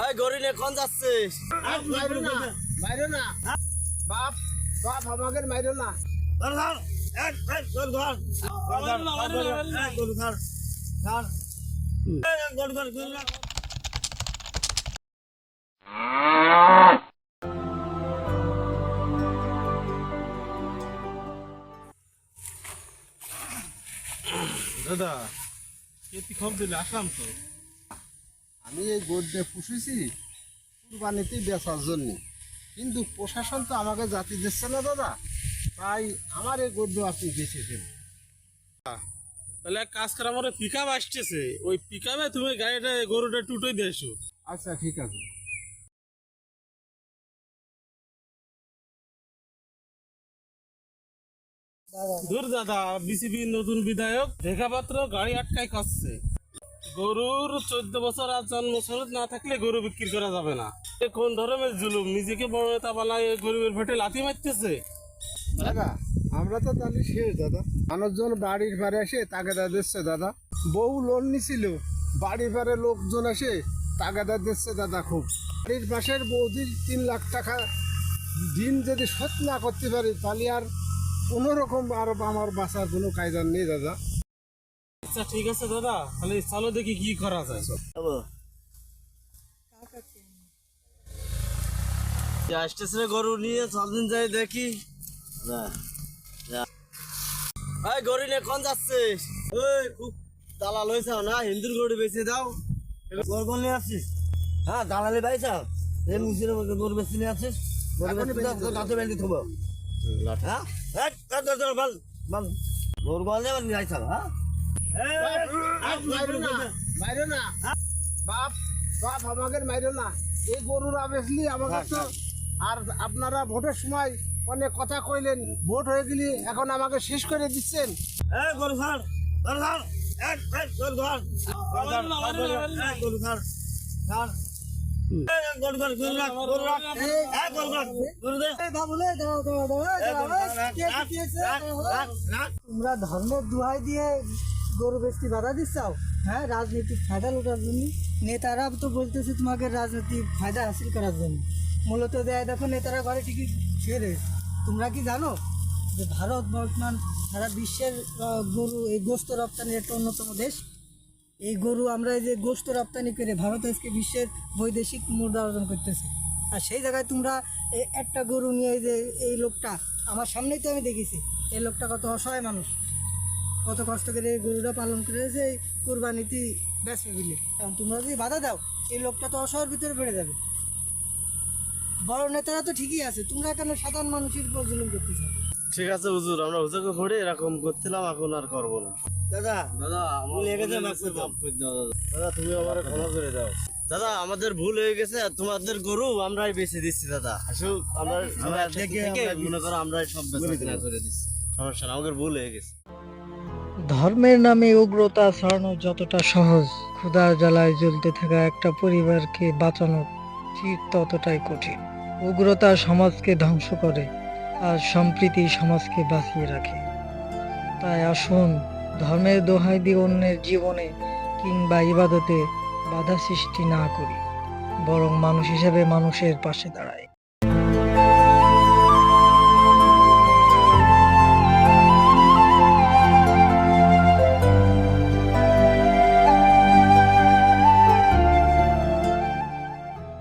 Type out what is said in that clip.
এই গরিনে কোন যাচ্ছিস? মাইরো না, মাইরো না। বাপ বাপ আমাকে মাইরো না। ধর ধর এক এক ধর ধর গরু ধর ধর গরু ধর গরু ধর। দাদা এটি খবর দিলে আসলাম তো। আমি এই গরুটা পুষেছি কুরবানিতে বেচার জন্য, কিন্তু প্রশাসন তো আমাকে জাতি দিচ্ছে না দাদা, তাই আমার এই গরু আপনি বেঁচে দেন। তাহলে এক কাজ করে, আমার পিক আপ আসতেছে, ওই পিক আপে তুমি গাড়িটা গরুটা টুটোই দিয়ে এসো। আচ্ছা ঠিক আছে। দূর দাদা, বিসিবি নতুন বিধায়ক রেখাপাত্র গাড়ি আটকায় কাটছে। গরুর 14 বছর আর জন্ম সনদ না থাকলে গরু বিক্রি করা যাবে না। এ কোন ধরনের জুলুম, নিজেকে বড় নেতা বানায় গরিবের পেটে লাথি মারতেছে। দাদা আমরা তো তাহলে শেষ দাদা। মানুষজন বাড়ির পারে এসে তাগাদা দিচ্ছে দাদা, বউ লোন নিছিল, বাড়ির পারে লোকজন এসে তাগাদা দিচ্ছে দাদা। খুব বাড়ির পাশের বৌদির 3 লাখ টাকা দিন যদি শোধ না করতে পারি তাহলে আর কোনো রকম আর আমার বাঁচার কোনো কায়দা নেই দাদা। আচ্ছা ঠিক আছে দাদা, তাহলে চলো দেখি কি করা যায়। আসতেছে গরু নিয়ে, চলদিন যাই দেখি। এই গরিনে কোন যাচ্ছিস? ওই খুব দালাল হয়েছে না, হিন্দুর গরু বেঁচে দাও। গরু নিয়ে আসছিস? হ্যাঁ দালালি পাইছাও, এই মুসির গরু বেঁচে নিয়ে আসছিস। গরু বেঁচে দাও, গাছে বেঁধে থবো। হ্যাঁ গরু বল নিয়ে আইসাল। হ্যাঁ মাইরো না, মাইরো না। বাপ বাপ আমাকে মাইরো না। এই গরুর আবেসলি আমাকে তো, আর আপনারা ভোটের সময় অনেক কথা কইলেন, ভোট হয়ে গেলি এখন আমাকে শেষ করে দিচ্ছেন। এই গরু ধর ধর ধর এক এক গরু ধর গরু ধর ধর গরু ধর গরু রাখ গরু রাখ এক গরু রাখ গরু দে। তোমরা ধর্মের দোহাই দিয়ে গরু বেচতে বাধা দিচ্ছাও, হ্যাঁ, রাজনৈতিক ফায়দা লোটার জন্য। নেতারা তো বলতেছে তোমাকে রাজনৈতিক ফায়দা হাসিল করার জন্য, মূলত দেয়। দেখো নেতারা ঘরে ঠিকই শুয়ে রয়েছে। তোমরা কি জানো যে ভারত বর্তমান সারা বিশ্বের গরু এই গোস্ত রপ্তানির একটা অন্যতম দেশ। এই গরু আমরা এই যে গোস্ত রপ্তানি করে ভারত আজকে বিশ্বের বৈদেশিক মুদ্রা অর্জন করতেছে। আর সেই জায়গায় তোমরা এই একটা গরু নিয়ে এই যে এই লোকটা আমার সামনেই তো আমি দেখেছি, এই লোকটা কত অসহায় মানুষ, কত কষ্ট করে এই গরুটা পালন করেছে এই কুরবানিতে বেচবে বলে। কারণ তোমরা যদি বাধা দাও, এই লোকটা তো অসহায়ের ভিতরে পড়ে যাবে। বড় নেতারা তো ঠিকই আছে, তোমরা কেন সাধারণ মানুষের উপর জুলুম করতে চাও? ঠিক আছে হুজুর, আমরা হুজুরকে ঘুরে এরকম করছিলাম, এখন আর করবো না। দাদা দাদা ভুল হয়ে গেছে, মাফ করে দাও দাদা। দাদা তুমি আমার ক্ষমা করে দাও দাদা, আমাদের ভুল হয়ে গেছে। তোমাদের গরু আমরাই বেঁচে দিচ্ছি দাদা। আসলে আমরা দেখে মনে করো আমরাই সব বেচা করে দিচ্ছি, সমস্যা না, আমাদের ভুল হয়ে গেছে। ধর্মের নামে উগ্রতা ছড়ানো যতটা সহজ, ক্ষুধার জ্বালায় জ্বলতে থাকা একটা পরিবারকে বাঁচানো ঠিক ততটাই কঠিন। উগ্রতা সমাজকে ধ্বংস করে, আর সম্প্রীতি সমাজকে বাঁচিয়ে রাখে। তাই আসুন ধর্মের দোহাই দিয়ে অন্যের জীবনে কিংবা ইবাদতে বাধা সৃষ্টি না করি, বরং মানুষ হিসেবে মানুষের পাশে দাঁড়াই।